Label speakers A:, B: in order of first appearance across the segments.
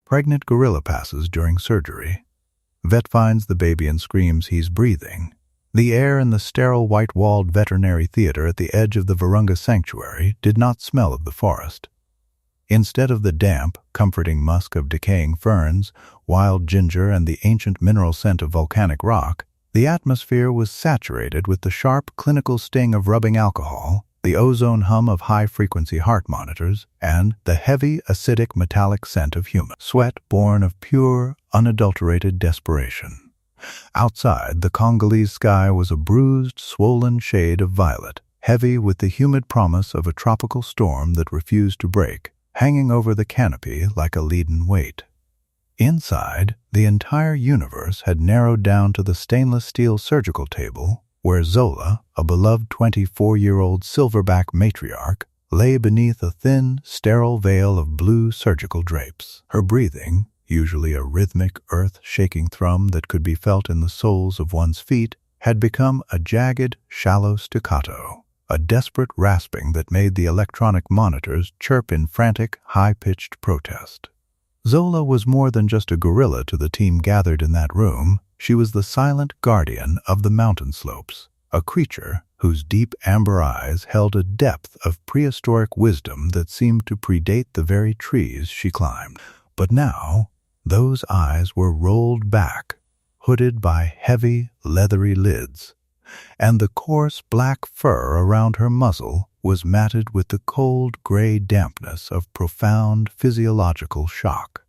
A: Pregnant gorilla passes during surgery. Vet finds the baby and screams he's breathing. The air in the sterile white-walled veterinary theater at the edge of the Virunga Sanctuary did not smell of the forest. Instead of the damp, comforting musk of decaying ferns, wild ginger, and the ancient mineral scent of volcanic rock, the atmosphere was saturated with the sharp clinical sting of rubbing alcohol, the ozone hum of high-frequency heart monitors, and the heavy, acidic, metallic scent of human sweat born of pure, unadulterated desperation. Outside, the Congolese sky was a bruised, swollen shade of violet, heavy with the humid promise of a tropical storm that refused to break, hanging over the canopy like a leaden weight. Inside, the entire universe had narrowed down to the stainless steel surgical table where Zola, a beloved 24-year-old silverback matriarch, lay beneath a thin, sterile veil of blue surgical drapes. Her breathing, usually a rhythmic, earth-shaking thrum that could be felt in the soles of one's feet, had become a jagged, shallow staccato, a desperate rasping that made the electronic monitors chirp in frantic, high-pitched protest. Zola was more than just a gorilla to the team gathered in that room. She was the silent guardian of the mountain slopes, a creature whose deep amber eyes held a depth of prehistoric wisdom that seemed to predate the very trees she climbed. But now, those eyes were rolled back, hooded by heavy, leathery lids, and the coarse black fur around her muzzle was matted with the cold gray dampness of profound physiological shock.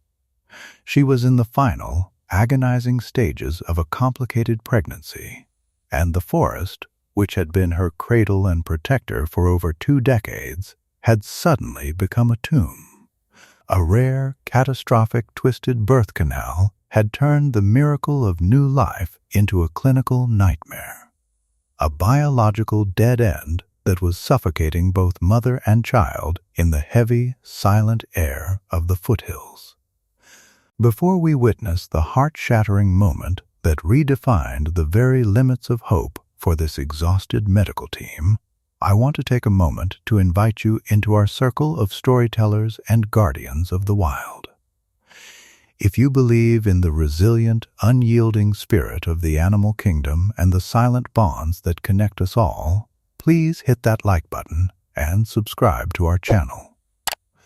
A: She was in the final, agonizing stages of a complicated pregnancy, and the forest, which had been her cradle and protector for over 2 decades, had suddenly become a tomb. A rare, catastrophic, twisted birth canal had turned the miracle of new life into a clinical nightmare, a biological dead end that was suffocating both mother and child in the heavy, silent air of the foothills. Before we witness the heart-shattering moment that redefined the very limits of hope for this exhausted medical team, I want to take a moment to invite you into our circle of storytellers and guardians of the wild. If you believe in the resilient, unyielding spirit of the animal kingdom and the silent bonds that connect us all, please hit that like button and subscribe to our channel.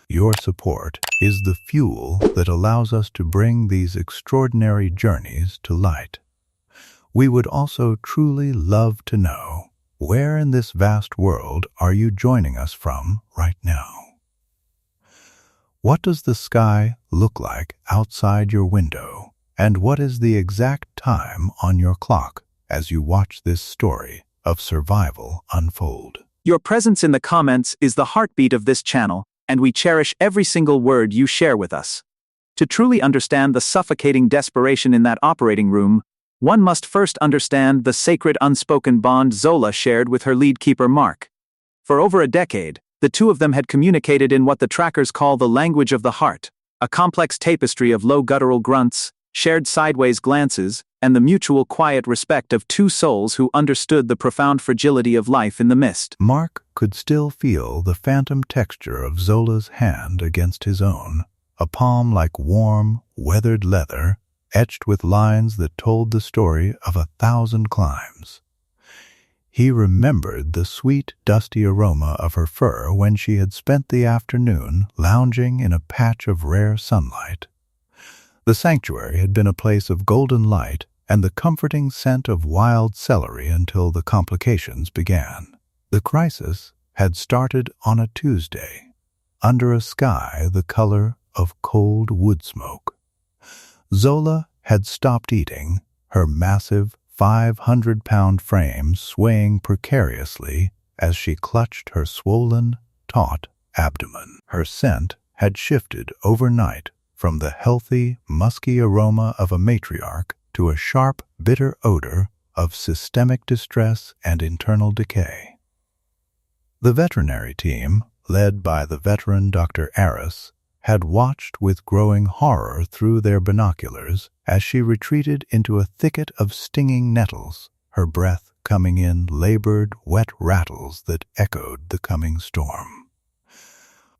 A: Your support is the fuel that allows us to bring these extraordinary journeys to light. We would also truly love to know, where in this vast world are you joining us from right now? What does the sky look like outside your window, and what is the exact time on your clock as you watch this story of survival unfold?
B: Your presence in the comments is the heartbeat of this channel, and we cherish every single word you share with us. To truly understand the suffocating desperation in that operating room, one must first understand the sacred unspoken bond Zola shared with her lead keeper Mark. For over a decade, the two of them had communicated in what the trackers call the language of the heart, a complex tapestry of low guttural grunts, shared sideways glances, and the mutual quiet respect of two souls who understood the profound fragility of life in the mist.
A: Mark could still feel the phantom texture of Zola's hand against his own, a palm like warm, weathered leather, etched with lines that told the story of 1,000 climbs. He remembered the sweet, dusty aroma of her fur when she had spent the afternoon lounging in a patch of rare sunlight. The sanctuary had been a place of golden light and the comforting scent of wild celery until the complications began. The crisis had started on a Tuesday, under a sky the color of cold wood smoke. Zola had stopped eating, her massive 500-pound frame swaying precariously as she clutched her swollen, taut abdomen. Her scent had shifted overnight from the healthy, musky aroma of a matriarch to a sharp, bitter odor of systemic distress and internal decay. The veterinary team, led by the veteran Dr. Aris, had watched with growing horror through their binoculars as she retreated into a thicket of stinging nettles, her breath coming in labored, wet rattles that echoed the coming storm.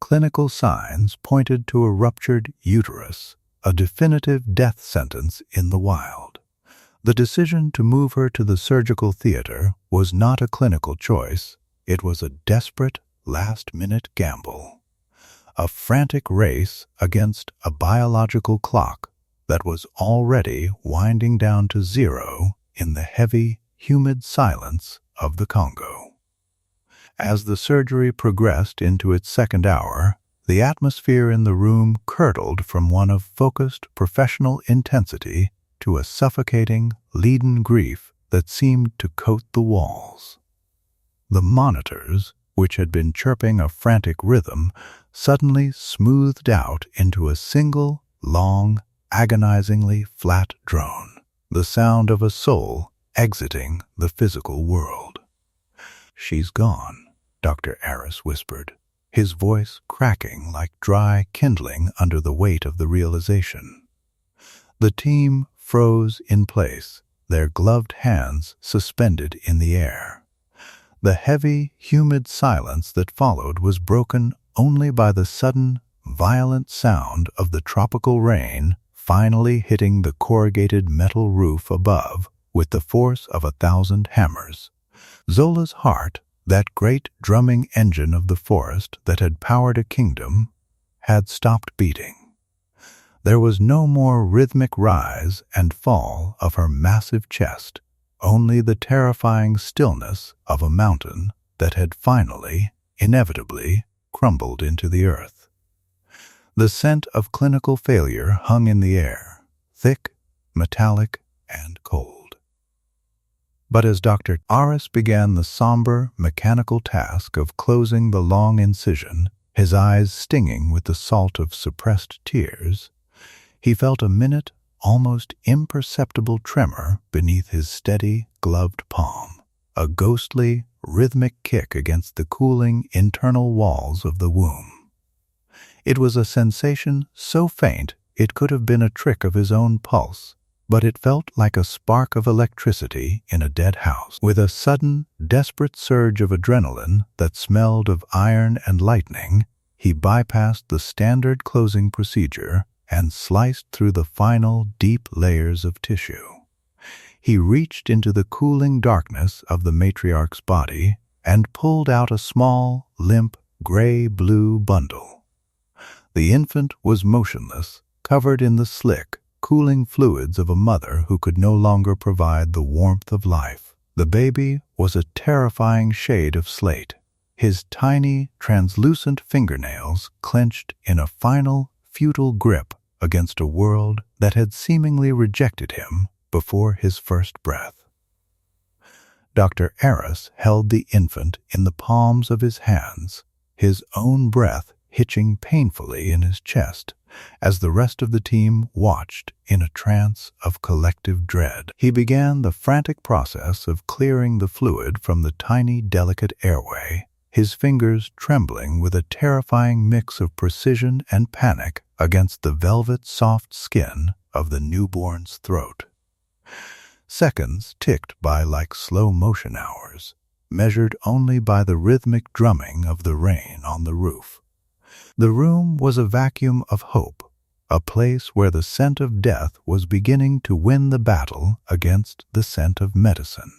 A: Clinical signs pointed to a ruptured uterus, a definitive death sentence in the wild. The decision to move her to the surgical theater was not a clinical choice. It was a desperate, last-minute gamble. A frantic race against a biological clock that was already winding down to zero in the heavy, humid silence of the Congo. As the surgery progressed into its second hour, the atmosphere in the room curdled from one of focused professional intensity to a suffocating, leaden grief that seemed to coat the walls. The monitors, which had been chirping a frantic rhythm, suddenly smoothed out into a single, long, agonizingly flat drone, the sound of a soul exiting the physical world. "She's gone," Dr. Aris whispered, his voice cracking like dry kindling under the weight of the realization. The team froze in place, their gloved hands suspended in the air. The heavy, humid silence that followed was broken only by the sudden, violent sound of the tropical rain finally hitting the corrugated metal roof above with the force of 1,000 hammers. Zola's heart, that great drumming engine of the forest that had powered a kingdom, had stopped beating. There was no more rhythmic rise and fall of her massive chest, only the terrifying stillness of a mountain that had finally, inevitably, crumbled into the earth. The scent of clinical failure hung in the air, thick, metallic, and cold. But as Dr. Aris began the somber, mechanical task of closing the long incision, his eyes stinging with the salt of suppressed tears, he felt a minute, almost imperceptible tremor beneath his steady, gloved palm, a ghostly, rhythmic kick against the cooling internal walls of the womb. It was a sensation so faint it could have been a trick of his own pulse, but it felt like a spark of electricity in a dead house. With a sudden, desperate surge of adrenaline that smelled of iron and lightning, he bypassed the standard closing procedure and sliced through the final deep layers of tissue. He reached into the cooling darkness of the matriarch's body and pulled out a small, limp, gray-blue bundle. The infant was motionless, covered in the slick, cooling fluids of a mother who could no longer provide the warmth of life. The baby was a terrifying shade of slate, his tiny, translucent fingernails clenched in a final, futile grip against a world that had seemingly rejected him before his first breath. Dr. Aris held the infant in the palms of his hands, his own breath hitching painfully in his chest as the rest of the team watched in a trance of collective dread. He began the frantic process of clearing the fluid from the tiny, delicate airway, his fingers trembling with a terrifying mix of precision and panic against the velvet soft skin of the newborn's throat. Seconds ticked by like slow-motion hours, measured only by the rhythmic drumming of the rain on the roof. The room was a vacuum of hope, a place where the scent of death was beginning to win the battle against the scent of medicine.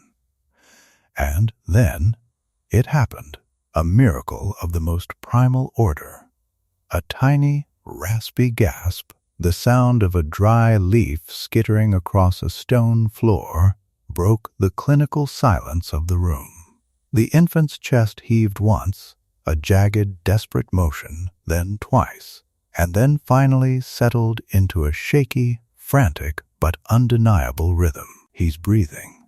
A: And then it happened, a miracle of the most primal order. A tiny, raspy gasp, the sound of a dry leaf skittering across a stone floor, broke the clinical silence of the room. The infant's chest heaved once, a jagged, desperate motion, then twice, and then finally settled into a shaky, frantic, but undeniable rhythm. "He's breathing."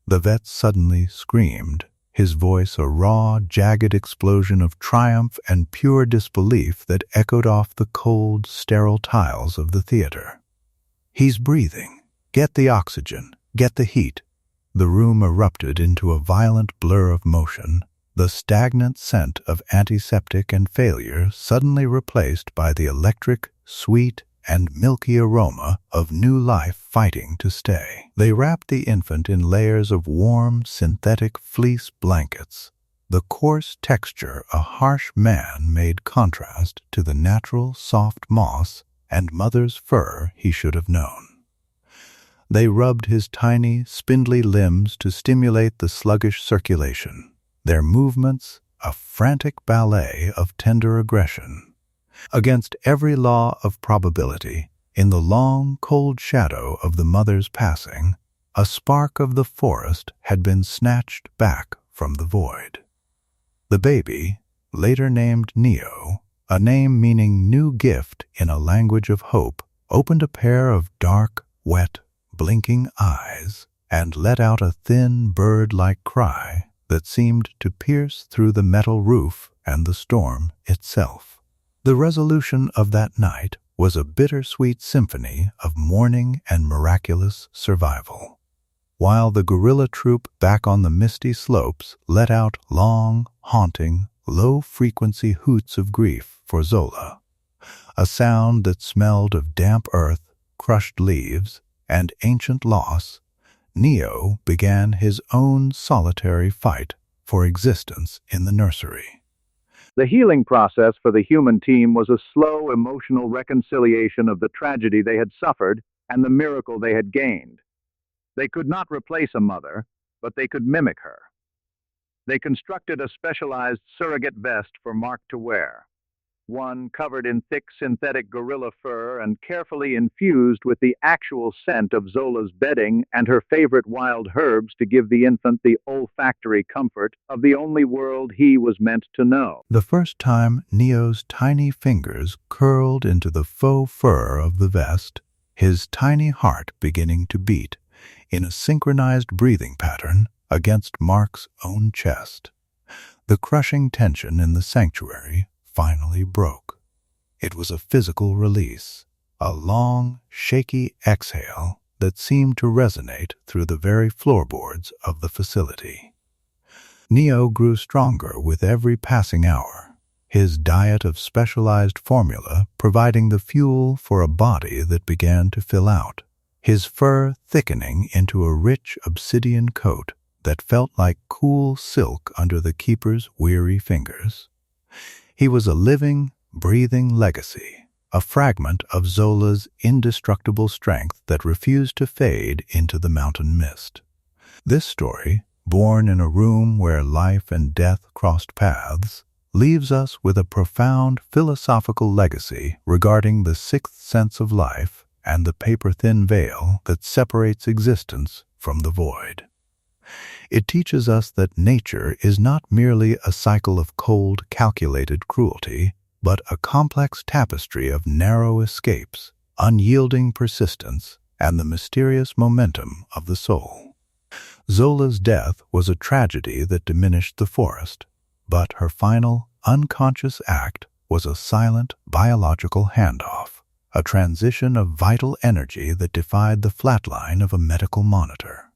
A: The vet suddenly screamed, his voice a raw, jagged explosion of triumph and pure disbelief that echoed off the cold, sterile tiles of the theater. "He's breathing. Get the oxygen. Get the heat." The room erupted into a violent blur of motion, the stagnant scent of antiseptic and failure suddenly replaced by the electric, sweet, and milky aroma of new life fighting to stay. They wrapped the infant in layers of warm, synthetic fleece blankets, the coarse texture a harsh man-made contrast to the natural, soft moss and mother's fur he should have known. They rubbed his tiny, spindly limbs to stimulate the sluggish circulation, their movements a frantic ballet of tender aggression. Against every law of probability, in the long, cold shadow of the mother's passing, a spark of the forest had been snatched back from the void. The baby, later named Neo, a name meaning new gift in a language of hope, opened a pair of dark, wet, blinking eyes and let out a thin, bird-like cry that seemed to pierce through the metal roof and the storm itself. The resolution of that night was a bittersweet symphony of mourning and miraculous survival. While the guerrilla troop back on the misty slopes let out long, haunting, low-frequency hoots of grief for Zola, a sound that smelled of damp earth, crushed leaves, and ancient loss, Neo began his own solitary fight for existence in the nursery.
C: The healing process for the human team was a slow, emotional reconciliation of the tragedy they had suffered and the miracle they had gained. They could not replace a mother, but they could mimic her. They constructed a specialized surrogate vest for Mark to wear, one covered in thick synthetic gorilla fur and carefully infused with the actual scent of Zola's bedding and her favorite wild herbs to give the infant the olfactory comfort of the only world he was meant to know.
A: The first time Neo's tiny fingers curled into the faux fur of the vest, his tiny heart beginning to beat in a synchronized breathing pattern against Mark's own chest. The crushing tension in the sanctuary finally broke. It was a physical release, a long, shaky exhale that seemed to resonate through the very floorboards of the facility. Neo grew stronger with every passing hour, his diet of specialized formula providing the fuel for a body that began to fill out, his fur thickening into a rich obsidian coat that felt like cool silk under the keeper's weary fingers. He was a living, breathing legacy, a fragment of Zola's indestructible strength that refused to fade into the mountain mist. This story, born in a room where life and death crossed paths, leaves us with a profound philosophical legacy regarding the sixth sense of life and the paper-thin veil that separates existence from the void. It teaches us that nature is not merely a cycle of cold, calculated cruelty, but a complex tapestry of narrow escapes, unyielding persistence, and the mysterious momentum of the soul. Zola's death was a tragedy that diminished the forest, but her final, unconscious act was a silent, biological handoff, a transition of vital energy that defied the flatline of a medical monitor.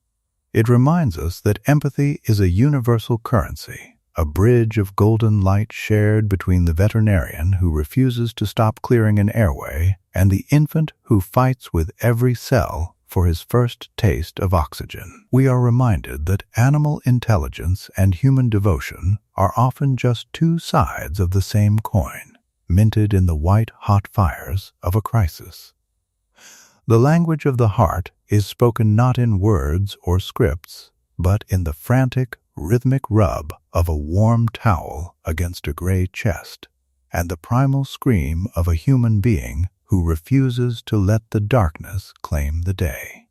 A: It reminds us that empathy is a universal currency, a bridge of golden light shared between the veterinarian who refuses to stop clearing an airway and the infant who fights with every cell for his first taste of oxygen. We are reminded that animal intelligence and human devotion are often just two sides of the same coin, minted in the white-hot fires of a crisis. The language of the heart is spoken not in words or scripts, but in the frantic, rhythmic rub of a warm towel against a gray chest, and the primal scream of a human being who refuses to let the darkness claim the day.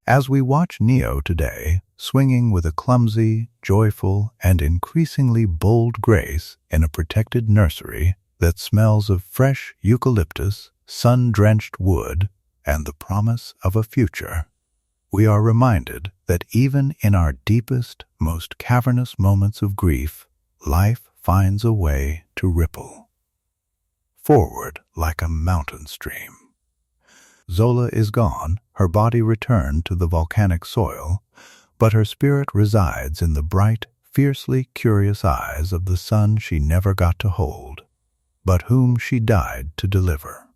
A: As we watch Neo today, swinging with a clumsy, joyful, and increasingly bold grace in a protected nursery that smells of fresh eucalyptus, sun-drenched wood, and the promise of a future, we are reminded that even in our deepest, most cavernous moments of grief, life finds a way to ripple forward like a mountain stream. Zola is gone, her body returned to the volcanic soil, but her spirit resides in the bright, fiercely curious eyes of the son she never got to hold, but whom she died to deliver.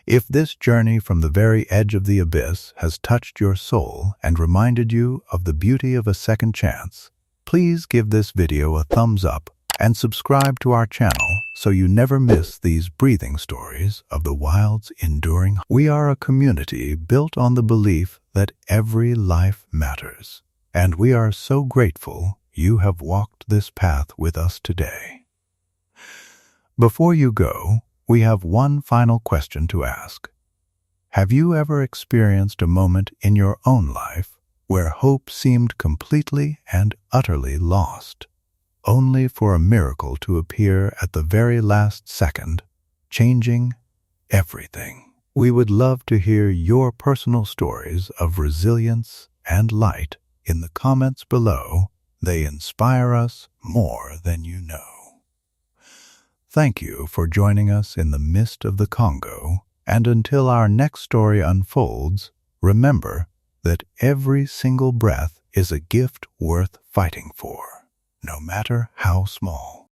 A: If this journey from the very edge of the abyss has touched your soul and reminded you of the beauty of a second chance, please give this video a thumbs up and subscribe to our channel so you never miss these breathing stories of the wild's enduring. We are a community built on the belief that every life matters, and we are so grateful you have walked this path with us today. Before you go, we have one final question to ask. Have you ever experienced a moment in your own life where hope seemed completely and utterly lost, only for a miracle to appear at the very last second, changing everything? We would love to hear your personal stories of resilience and light in the comments below. They inspire us more than you know. Thank you for joining us in the Mist of the Congo, and until our next story unfolds, remember that every single breath is a gift worth fighting for, no matter how small.